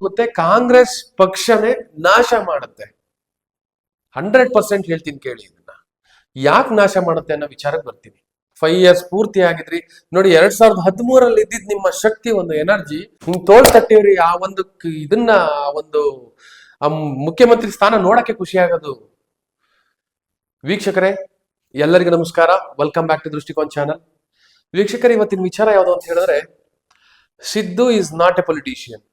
ಮತ್ತೆ ಕಾಂಗ್ರೆಸ್ ಪಕ್ಷನೇ ನಾಶ ಮಾಡುತ್ತೆ. 100% ಹೇಳ್ತೀನಿ ಕೇಳಿ ಇದನ್ನ. ಯಾಕೆ ನಾಶ ಮಾಡುತ್ತೆ ಅನ್ನೋ ವಿಚಾರಕ್ಕೆ ಬರ್ತೀನಿ. 5 years ಪೂರ್ತಿ ಆಗಿದ್ರಿ ನೋಡಿ. 2013 ಇದ್ದಿದ್ ನಿಮ್ಮ ಶಕ್ತಿ, ಒಂದು ಎನರ್ಜಿ ಹಿಂಗ್ ತೋಳ್ ತಟ್ಟಿವ್ರಿ. ಆ ಒಂದು ಇದನ್ನ ಒಂದು ಮುಖ್ಯಮಂತ್ರಿ ಸ್ಥಾನ ನೋಡಕ್ಕೆ ಖುಷಿ ಆಗೋದು. ವೀಕ್ಷಕರೇ ಎಲ್ಲರಿಗೂ ನಮಸ್ಕಾರ, welcome back to Drishtikon channel. ವೀಕ್ಷಕರೇ, ಇವತ್ತಿನ ವಿಚಾರ ಯಾವುದು ಅಂತ ಹೇಳಿದ್ರೆ, Siddu is not a politician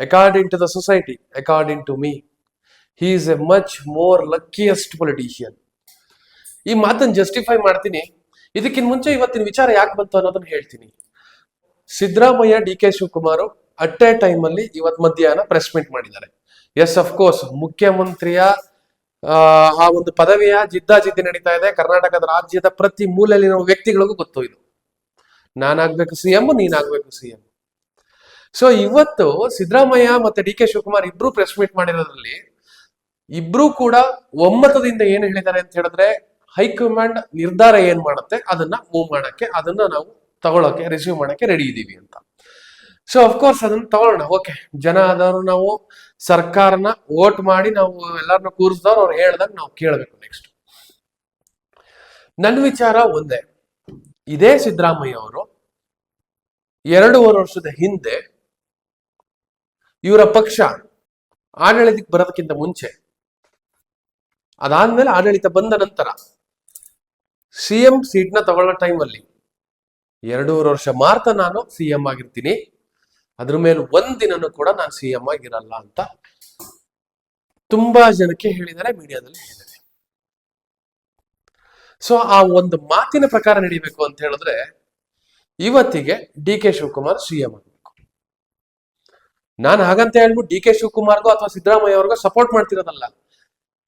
according to the society. According to me, he is a much more luckiest politician. ಈ ಮಾತನ್ನು ಜಸ್ಟಿಫೈ ಮಾಡ್ತೀನಿ. ಇದಕ್ಕಿಂತ ಮುಂಚೆ ಇವತ್ತಿನ ವಿಚಾರ ಯಾಕೆ ಬಂತು ಅನ್ನೋದನ್ನ ಹೇಳ್ತೀನಿ. Siddaramaiah, D K Shivakumar at A time ಅಲ್ಲಿ ಇವತ್ತು ಮಧ್ಯಾಹ್ನ ಪ್ರೆಸ್ ಮೀಟ್ ಮಾಡಿದ್ದಾರೆ. ಎಸ್, ಅಫ್ ಕೋರ್ಸ್, ಮುಖ್ಯಮಂತ್ರಿಯ ಆ ಒಂದು ಪದವಿಯ ಜಿದ್ದಾಜಿದ್ದಿ ನಡೀತಾ ಇದೆ. ಕರ್ನಾಟಕದ ರಾಜ್ಯದ ಪ್ರತಿ ಮೂಲೆಯಲ್ಲಿರುವ ವ್ಯಕ್ತಿಗಳಿಗೂ ಗೊತ್ತು ಇದು. ನಾನಾಗ್ಬೇಕು ಸಿಎಂ, ನೀನಾಗ್ಬೇಕು ಸಿಎಂ. ಸೊ ಇವತ್ತು ಸಿದ್ದರಾಮಯ್ಯ ಮತ್ತೆ ಡಿ ಕೆ ಶಿವಕುಮಾರ್ ಇಬ್ರು ಪ್ರೆಸ್ ಮೀಟ್ ಮಾಡಿರೋದ್ರಲ್ಲಿ ಇಬ್ರು ಕೂಡ ಒಮ್ಮತದಿಂದ ಏನ್ ಹೇಳಿದ್ದಾರೆ ಅಂತ ಹೇಳಿದ್ರೆ, ಹೈಕಮಾಂಡ್ ನಿರ್ಧಾರ ಏನ್ ಮಾಡುತ್ತೆ ಅದನ್ನ ಮೂವ್ ಮಾಡಕ್ಕೆ, ಅದನ್ನ ನಾವು ತಗೊಳಕ್ಕೆ, ರಿಸೀವ್ ಮಾಡಕ್ಕೆ ರೆಡಿ ಇದೀವಿ ಅಂತ. ಸೊ ಅಫ್ಕೋರ್ಸ್ ಅದನ್ನ ತಗೊಳ್ಳೋಣ. ಓಕೆ, ಜನ ಆದವರು ನಾವು ಸರ್ಕಾರನ ವೋಟ್ ಮಾಡಿ ನಾವು ಎಲ್ಲರನ್ನ ಕೂರಿಸಿದವ್ರು ಅವ್ರು ಹೇಳ್ದಾಗ ನಾವು ಕೇಳಬೇಕು. ನೆಕ್ಸ್ಟ್ ನನ್ನ ವಿಚಾರ ಒಂದೇ. ಇದೇ ಸಿದ್ದರಾಮಯ್ಯ ಅವರು 2.5 ವರ್ಷದ ಹಿಂದೆ ಇವರ ಪಕ್ಷ ಆಡಳಿತಕ್ಕೆ ಬರೋದಕ್ಕಿಂತ ಮುಂಚೆ, ಅದಾದ್ಮೇಲೆ ಆಡಳಿತ ಬಂದ ನಂತರ ಸಿಎಂ ಸೀಟ್ನ ತಗೊಳ್ಳೋ ಟೈಮಲ್ಲಿ 2.5 ವರ್ಷ ಮಾತ್ರ ನಾನು ಸಿಎಂ ಆಗಿರ್ತೀನಿ, ಅದ್ರ ಮೇಲೆ ಒಂದಿನೂ ಕೂಡ ನಾನು ಸಿಎಂ ಆಗಿರಲ್ಲ ಅಂತ ತುಂಬಾ ಜನಕ್ಕೆ ಹೇಳಿದ್ದಾರೆ, ಮೀಡಿಯಾದಲ್ಲಿ ಹೇಳಿದ್ದಾರೆ. ಸೊ ಆ ಒಂದು ಮಾತಿನ ಪ್ರಕಾರ ನಡಿಬೇಕು ಅಂತ ಹೇಳಿದ್ರೆ ಇವತ್ತಿಗೆ ಡಿ ಕೆ ಶಿವಕುಮಾರ್ ಸಿಎಂ ಆಗಬೇಕು. ನಾನು ಹಾಗಂತ ಹೇಳ್ಬಿಟ್ಟು ಡಿ ಕೆ ಶಿವಕುಮಾರ್ಗೂ ಅಥವಾ ಸಿದ್ದರಾಮಯ್ಯ ಅವ್ರಿಗೂ ಸಪೋರ್ಟ್ ಮಾಡ್ತಿರೋದಲ್ಲ.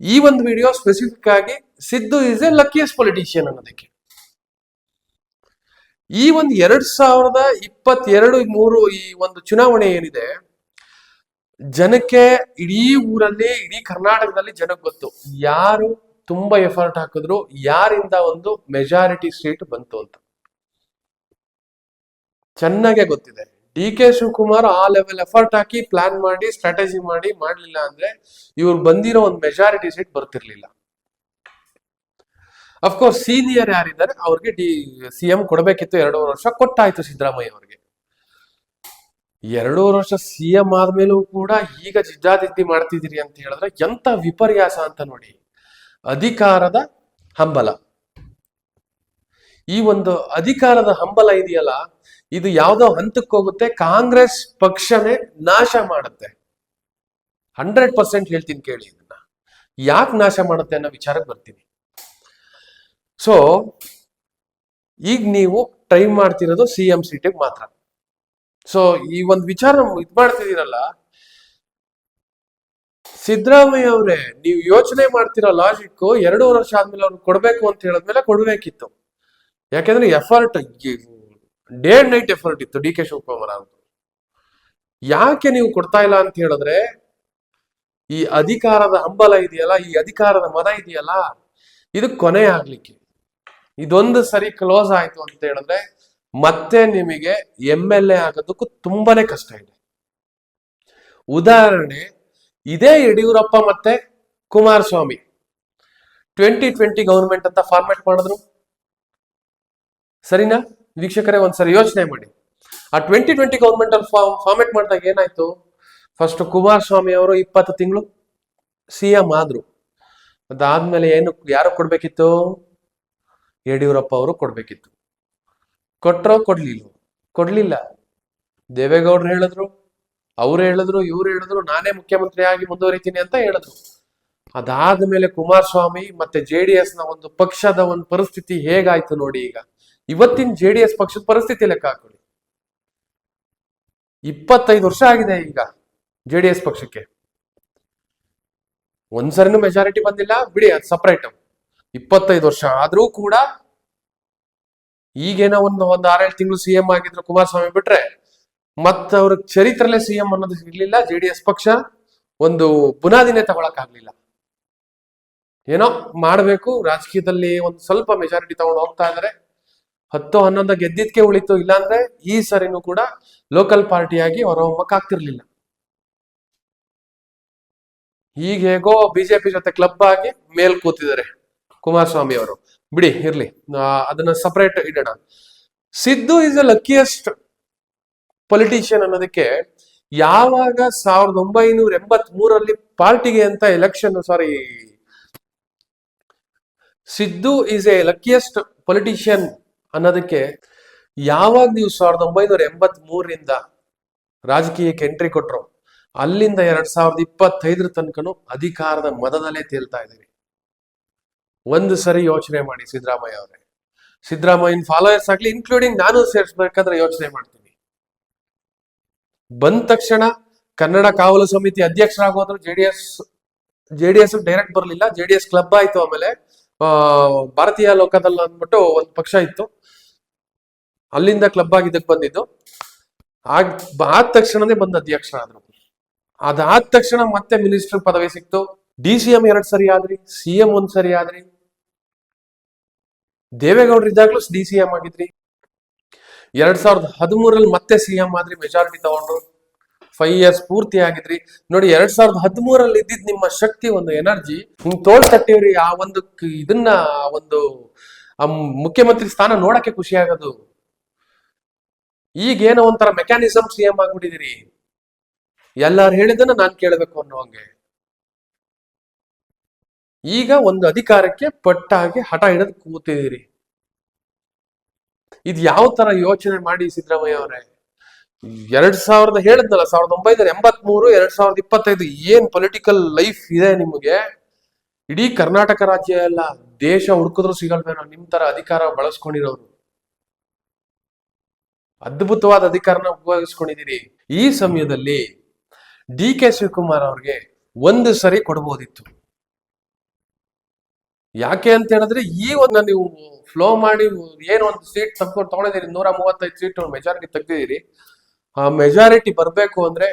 ಈ ಒಂದು ವಿಡಿಯೋ ಸ್ಪೆಸಿಫಿಕ್ ಆಗಿ Siddu is A luckiest politician ಅನ್ನೋದಕ್ಕೆ. ಈ ಒಂದು 2022-23 ಈ ಒಂದು ಚುನಾವಣೆ ಏನಿದೆ, ಜನಕ್ಕೆ ಇಡೀ ಊರಲ್ಲಿ, ಇಡೀ ಕರ್ನಾಟಕದಲ್ಲಿ ಜನಕ್ಕೆ ಗೊತ್ತು ಯಾರು ತುಂಬಾ ಎಫರ್ಟ್ ಹಾಕಿದ್ರು, ಯಾರಿಂದ ಒಂದು ಮೆಜಾರಿಟಿ ಸೀಟ್ ಬಂತು ಅಂತ ಚೆನ್ನಾಗೆ ಗೊತ್ತಿದೆ. ಡಿ ಕೆ ಶಿವಕುಮಾರ್ ಆ ಲೆವೆಲ್ ಎಫರ್ಟ್ ಹಾಕಿ ಪ್ಲಾನ್ ಮಾಡಿ ಸ್ಟ್ರಾಟಜಿ ಮಾಡಿ ಮಾಡ್ಲಿಲ್ಲ ಅಂದ್ರೆ ಇವ್ರು ಬಂದಿರೋ ಒಂದು ಮೆಜಾರಿಟಿ ಸೀಟ್ ಬರ್ತಿರ್ಲಿಲ್ಲ. ಅಫ್ಕೋರ್ಸ್ ಸೀನಿಯರ್ ಯಾರಿದ್ದಾರೆ ಅವ್ರಿಗೆ ಸಿಎಂ ಕೊಡ್ಬೇಕಿತ್ತು. 2.5 ವರ್ಷ ಕೊಟ್ಟಾಯ್ತು ಸಿದ್ದರಾಮಯ್ಯ ಅವ್ರಿಗೆ. 2.5 ವರ್ಷ ಸಿಎಂ ಆದ್ಮೇಲೂ ಕೂಡ ಈಗ ಜಿದ್ದಾಜಿದ್ದಿ ಮಾಡ್ತಿದ್ದೀರಿ ಅಂತ ಹೇಳಿದ್ರೆ ಎಂತ ವಿಪರ್ಯಾಸ ಅಂತ ನೋಡಿ. ಅಧಿಕಾರದ ಹಂಬಲ, ಈ ಒಂದು ಅಧಿಕಾರದ ಹಂಬಲ ಇದೆಯಲ್ಲ, ಇದು ಯಾವ್ದೋ ಹಂತಕ್ಕೆ ಹೋಗುತ್ತೆ, ಕಾಂಗ್ರೆಸ್ ಪಕ್ಷನೇ ನಾಶ ಮಾಡುತ್ತೆ. 100% ಹೇಳ್ತೀನಿ ಕೇಳಿ ಇದನ್ನ. ಯಾಕೆ ನಾಶ ಮಾಡುತ್ತೆ ಅನ್ನೋ ವಿಚಾರಕ್ಕೆ ಬರ್ತೀನಿ. ಸೊ ಈಗ ನೀವು ಟ್ರೈ ಮಾಡ್ತಿರೋದು ಸಿಎಂ ಸೀಟಿಗೆ ಮಾತ್ರ. ಸೊ ಈ ಒಂದು ವಿಚಾರ ಇದ್ ಮಾಡ್ತಿದ್ದೀರಲ್ಲ ಸಿದ್ದರಾಮಯ್ಯ ಅವರೇ, ನೀವು ಯೋಚನೆ ಮಾಡ್ತಿರೋ ಲಾಜಿಕ್ 2.5 ವರ್ಷ ಆದ್ಮೇಲೆ ಅವ್ರಿಗೆ ಕೊಡ್ಬೇಕು ಅಂತ ಹೇಳಿದ್ಮೇಲೆ ಕೊಡ್ಬೇಕಿತ್ತು. ಯಾಕೆಂದ್ರೆ effort, day and night effort ಇತ್ತು ಡಿ ಕೆ ಶಿವಕುಮಾರ್ ಅವ್ರದ್ದು. ಯಾಕೆ ನೀವು ಕೊಡ್ತಾ ಇಲ್ಲ ಅಂತ ಹೇಳಿದ್ರೆ, ಈ ಅಧಿಕಾರದ ಹಂಬಲ ಇದೆಯಲ್ಲ, ಈ ಅಧಿಕಾರದ ಮದ ಇದೆಯಲ್ಲ, ಇದು ಕೊನೆ ಆಗ್ಲಿಕ್ಕೆ. ಇದೊಂದು ಸರಿ ಕ್ಲೋಸ್ ಆಯ್ತು ಅಂತ ಹೇಳಿದ್ರೆ ಮತ್ತೆ ನಿಮಗೆ MLA ಆಗೋದಕ್ಕೂ ತುಂಬಾನೇ ಕಷ್ಟ ಇದೆ. ಉದಾಹರಣೆ, ಇದೇ ಯಡಿಯೂರಪ್ಪ ಮತ್ತೆ ಕುಮಾರಸ್ವಾಮಿ 2020 ಗವರ್ಮೆಂಟ್ ಅಂತ ಫಾರ್ಮೆಟ್ ಮಾಡಿದ್ರು, ಸರಿನಾ ವೀಕ್ಷಕರೇ? ಒಂದ್ಸರಿ ಯೋಚನೆ ಮಾಡಿ. ಆ 2020 ಗವರ್ಮೆಂಟ್ ಅಲ್ಲಿ ಫಾರ್ಮೆಟ್ ಮಾಡಿದಾಗ ಏನಾಯ್ತು? ಫಸ್ಟ್ ಕುಮಾರಸ್ವಾಮಿ ಅವರು 20 ತಿಂಗಳು ಸಿಎಂ ಆದ್ರು. ಅದಾದ್ಮೇಲೆ ಯಾರು ಕೊಡ್ಬೇಕಿತ್ತು? ಯಡಿಯೂರಪ್ಪ ಅವರು ಕೊಡ್ಬೇಕಿತ್ತು. ಕೊಟ್ರೋ ಕೊಡ್ಲಿಲ್ಲ. ದೇವೇಗೌಡರು ಹೇಳಿದ್ರು, ಅವ್ರು ಹೇಳಿದ್ರು, ಇವ್ರು ಹೇಳಿದ್ರು, ನಾನೇ ಮುಖ್ಯಮಂತ್ರಿ ಆಗಿ ಮುಂದುವರಿತೀನಿ ಅಂತ ಹೇಳಿದ್ರು. ಅದಾದ್ಮೇಲೆ ಕುಮಾರಸ್ವಾಮಿ ಮತ್ತೆ JDS ನ ಒಂದು ಪಕ್ಷದ ಒಂದು ಪರಿಸ್ಥಿತಿ ಹೇಗಾಯ್ತು ನೋಡಿ. ಈಗ ಇವತ್ತಿನ JDS ಪಕ್ಷದ ಪರಿಸ್ಥಿತಿ ಲೆಕ್ಕ ಹಾಕೊಳ್ಳಿ. 25 ವರ್ಷ ಆಗಿದೆ ಈಗ JDS ಪಕ್ಷಕ್ಕೆ. ಒಂದ್ಸರಿನೂ ಮೆಜಾರಿಟಿ ಬಂದಿಲ್ಲ, ಬಿಡಿ, ಅದು ಸಪರೇಟ್. 25 ವರ್ಷ ಆದ್ರೂ ಕೂಡ ಈಗೇನೋ ಒಂದು 6-7 ತಿಂಗಳು ಸಿಎಂ ಆಗಿದ್ರು ಕುಮಾರಸ್ವಾಮಿ ಬಿಟ್ರೆ, ಮತ್ತ ಅವ್ರ ಚರಿತ್ರೆಲ್ಲೇ ಸಿಎಂ ಅನ್ನೋದು ಇರ್ಲಿಲ್ಲ. JDS ಪಕ್ಷ ಒಂದು ಬುನಾದಿನೇ ತಗೊಳಕ್ ಆಗ್ಲಿಲ್ಲ. ಏನೋ ಮಾಡ್ಬೇಕು, ರಾಜಕೀಯದಲ್ಲಿ ಒಂದು ಸ್ವಲ್ಪ ಮೆಜಾರಿಟಿ ತಗೊಂಡು ಹೋಗ್ತಾ ಇದಾರೆ, 10-11 ಗೆದ್ದಿದ್ಕೆ ಉಳಿತು, ಇಲ್ಲಾಂದ್ರೆ ಈ ಸರಿನೂ ಕೂಡ ಲೋಕಲ್ ಪಾರ್ಟಿಯಾಗಿ ಹೊರಹೊಮ್ಮಕ್ಕಾಗ್ತಿರ್ಲಿಲ್ಲ. ಈಗ ಹೇಗೋ ಬಿಜೆಪಿ ಜೊತೆ ಕ್ಲಬ್ ಆಗಿ ಮೇಲ್ ಕೂತಿದ್ದಾರೆ ಕುಮಾರಸ್ವಾಮಿ ಅವರು. ಬಿಡಿ, ಇರ್ಲಿ, ಅದನ್ನ ಸಪರೇಟ್ ಇಡೋಣ. Siddu is a luckiest politician ಅನ್ನೋದಕ್ಕೆ ಯಾವಾಗ 1983 ಪಾರ್ಟಿಗೆ ಅಂತ election, Siddu is A luckiest politician ಅನ್ನೋದಕ್ಕೆ ಯಾವಾಗ ನೀವು 1983 ರಾಜಕೀಯಕ್ಕೆ ಎಂಟ್ರಿ ಕೊಟ್ರು, ಅಲ್ಲಿಂದ 2025 ತನಕನು ಅಧಿಕಾರದ ಮದದಲ್ಲೇ ತೇಲ್ತಾ ಇದ್ದೀವಿ. ಒಂದು ಸರಿ ಯೋಚನೆ ಮಾಡಿ ಸಿದ್ದರಾಮಯ್ಯ ಅವರೇ, ಸಿದ್ದರಾಮಯ್ಯನ ಫಾಲೋಯರ್ಸ್ ಆಗ್ಲಿ, ಇನ್ಕ್ಲೂಡಿಂಗ್ ನಾನು ಸೇರಿಸ್ಬೇಕಾದ್ರೆ ಯೋಚನೆ ಮಾಡ್ತೀನಿ. ಬಂದ ತಕ್ಷಣ ಕನ್ನಡ ಕಾವಲು ಸಮಿತಿ ಅಧ್ಯಕ್ಷರಾಗೋದ್ರು ಜೆಡಿಎಸ್ ಡೈರೆಕ್ಟ್ ಬರಲಿಲ್ಲ, ಜೆಡಿಎಸ್ ಕ್ಲಬ್ ಆಯ್ತು. ಆಮೇಲೆ ಭಾರತೀಯ ಲೋಕದಳ ಅಂದ್ಬಿಟ್ಟು ಒಂದು ಪಕ್ಷ ಇತ್ತು, ಅಲ್ಲಿಂದ ಕ್ಲಬ್ ಆಗಿದ್ದಕ್ಕೆ ಬಂದಿದ್ದು. ಆದ ತಕ್ಷಣನೇ ಬಂದು ಅಧ್ಯಕ್ಷರಾದ್ರು. ಅದಾದ ತಕ್ಷಣ ಮತ್ತೆ ಮಿನಿಸ್ಟರ್ ಪದವಿ ಸಿಕ್ತು. DCM 2 ಸರಿ ಆದ್ರಿ, CM 1 ಸರಿ ಆದ್ರಿ. ದೇವೇಗೌಡರು ಇದ್ದಾಗ್ಲೂ DCM ಆಗಿದ್ರಿ. 2013 ಮತ್ತೆ CM ಆದ್ರಿ, ಮೆಜಾರಿಟಿ ತಗೊಂಡ್ರು. 5 years ಪೂರ್ತಿ ಆಗಿದ್ರಿ. ನೋಡಿ, 2013 ಇದ್ದಿದ್ ನಿಮ್ಮ ಶಕ್ತಿ, ಒಂದು ಎನರ್ಜಿ ಹಿಂಗ್ ತೋಳ್ ತಟ್ಟಿವ್ರಿ. ಆ ಒಂದು ಇದನ್ನ ಒಂದು ಮುಖ್ಯಮಂತ್ರಿ ಸ್ಥಾನ ನೋಡಕ್ಕೆ ಖುಷಿ ಆಗೋದು. ಈಗೇನೋ ಒಂಥರ ಮೆಕ್ಯಾನಿಸಮ್ CM ಆಗ್ಬಿಟ್ಟಿದಿರಿ, ಎಲ್ಲಾರು ಹೇಳಿದನ್ನ ನಾನ್ ಕೇಳಬೇಕು ಅನ್ನೋ ಹಂಗೆ. ಈಗ ಒಂದು ಅಧಿಕಾರಕ್ಕೆ ಪಟ್ಟಾಗಿ ಹಠ ಹಿಡಿದು ಕೂತಿದ್ದೀರಿ. ಇದು ಯಾವ ತರ ಯೋಚನೆ ಮಾಡಿ ಸಿದ್ದರಾಮಯ್ಯ ಅವರೇ? 2000 ಹೇಳಿದ್ನಲ್ಲ, 1983 2025 ಏನ್ ಪೊಲಿಟಿಕಲ್ ಲೈಫ್ ಇದೆ ನಿಮಗೆ? ಇಡೀ ಕರ್ನಾಟಕ ರಾಜ್ಯ ಎಲ್ಲ ದೇಶ ಹುಡುಕಿದ್ರು ಸಿಗಲ್ವೇನೋ ನಿಮ್ ತರ ಅಧಿಕಾರ ಬಳಸ್ಕೊಂಡಿರೋರು. ಅದ್ಭುತವಾದ ಅಧಿಕಾರನ ಉಪಯೋಗಿಸ್ಕೊಂಡಿದ್ದೀರಿ. ಈ ಸಮಯದಲ್ಲಿ DK ಶಿವಕುಮಾರ್ ಅವ್ರಿಗೆ ಒಂದು ಸರಿ ಕೊಡ್ಬೋದಿತ್ತು. ಯಾಕೆ ಅಂತ ಹೇಳಿದ್ರೆ, ಈ ಒಂದು ನೀವು ಫ್ಲೋ ಮಾಡಿ ಏನು ಒಂದು ಸೀಟ್ ತಗೊಂಡಿದ್ದೀರಿ, 135 ಸೀಟ್ ಮೆಜಾರಿಟಿ ತೆಗ್ದಿದ್ದೀರಿ. ಆ ಮೆಜಾರಿಟಿ ಬರ್ಬೇಕು ಅಂದ್ರೆ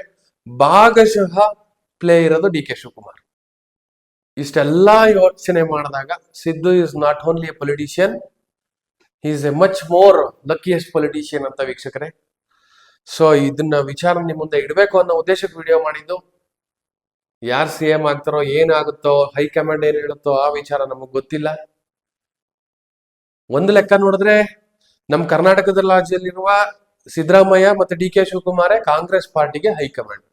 ಭಾಗಶಃ ಪ್ಲೇ ಇರೋದು DK ಶಿವಕುಮಾರ್. ಇಷ್ಟೆಲ್ಲಾ ಯೋಚನೆ ಮಾಡಿದಾಗ Siddu is not only A politician, is A much more luckiest politician ಅಂತ ವೀಕ್ಷಕರೇ. ಸೊ ಇದನ್ನ ವಿಚಾರ ನಿಮ್ ಮುಂದೆ ಇಡಬೇಕು ಅನ್ನೋ ಉದ್ದೇಶಕ್ಕೆ ವಿಡಿಯೋ ಮಾಡಿದ್ದು. ಯಾರು CM ಆಗ್ತಾರೋ, ಏನಾಗುತ್ತೋ, ಹೈಕಮಾಂಡ್ ಏನ್ ಹೇಳುತ್ತೋ ಆ ವಿಚಾರ ನಮಗ್ ಗೊತ್ತಿಲ್ಲ. ಒಂದು ಲೆಕ್ಕ ನೋಡಿದ್ರೆ ನಮ್ ಕರ್ನಾಟಕದ ರಾಜ್ಯದಲ್ಲಿರುವ ಸಿದ್ದರಾಮಯ್ಯ ಮತ್ತೆ DK ಶಿವಕುಮಾರೇ ಕಾಂಗ್ರೆಸ್ ಪಾರ್ಟಿಗೆ ಹೈಕಮಾಂಡ್.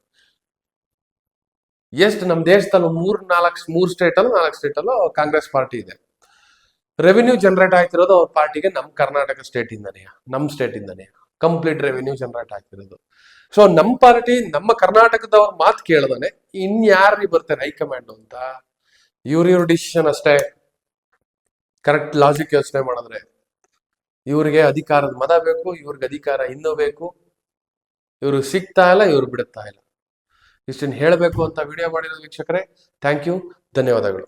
ಎಷ್ಟು ನಮ್ ದೇಶದಲ್ಲಿ 3 ಸ್ಟೇಟಲ್ಲೂ ಕಾಂಗ್ರೆಸ್ ಪಾರ್ಟಿ ಇದೆ. ರೆವಿನ್ಯೂ ಜನರೇಟ್ ಆಗ್ತಿರೋದು ಅವ್ರ ಪಾರ್ಟಿಗೆ ನಮ್ ಕರ್ನಾಟಕ ಸ್ಟೇಟ್ ಇಂದಾನೆ ಕಂಪ್ಲೀಟ್ ರೆವಿನ್ಯೂ ಜನರೇಟ್ ಆಗ್ತಿರೋದು. ಸೊ ನಮ್ ಪಾರ್ಟಿ, ನಮ್ಮ ಕರ್ನಾಟಕದವ್ರ ಮಾತು ಕೇಳದಾನೆ ಇನ್ಯಾರಿ ಬರ್ತಾರೆ ಹೈಕಮಾಂಡ್ ಅಂತ? ಇವ್ರ ಡಿಸಿಷನ್ ಅಷ್ಟೇ. ಕರೆಕ್ಟ್ ಲಾಜಿಕ್ ಯೋಚನೆ ಮಾಡಿದ್ರೆ ಇವ್ರಿಗೆ ಅಧಿಕಾರದ ಮದ ಬೇಕು, ಇವ್ರಿಗೆ ಅಧಿಕಾರ ಇನ್ನೂ ಬೇಕು. ಇವ್ರು ಸಿಗ್ತಾ ಇಲ್ಲ, ಇವ್ರು ಬಿಡುತ್ತಾ ಇಲ್ಲ. ಇಷ್ಟನ್ನು ಹೇಳಬೇಕು ಅಂತ ವಿಡಿಯೋ ಮಾಡಿರೋ ವೀಕ್ಷಕರೇ, ಥ್ಯಾಂಕ್ ಯು, ಧನ್ಯವಾದಗಳು.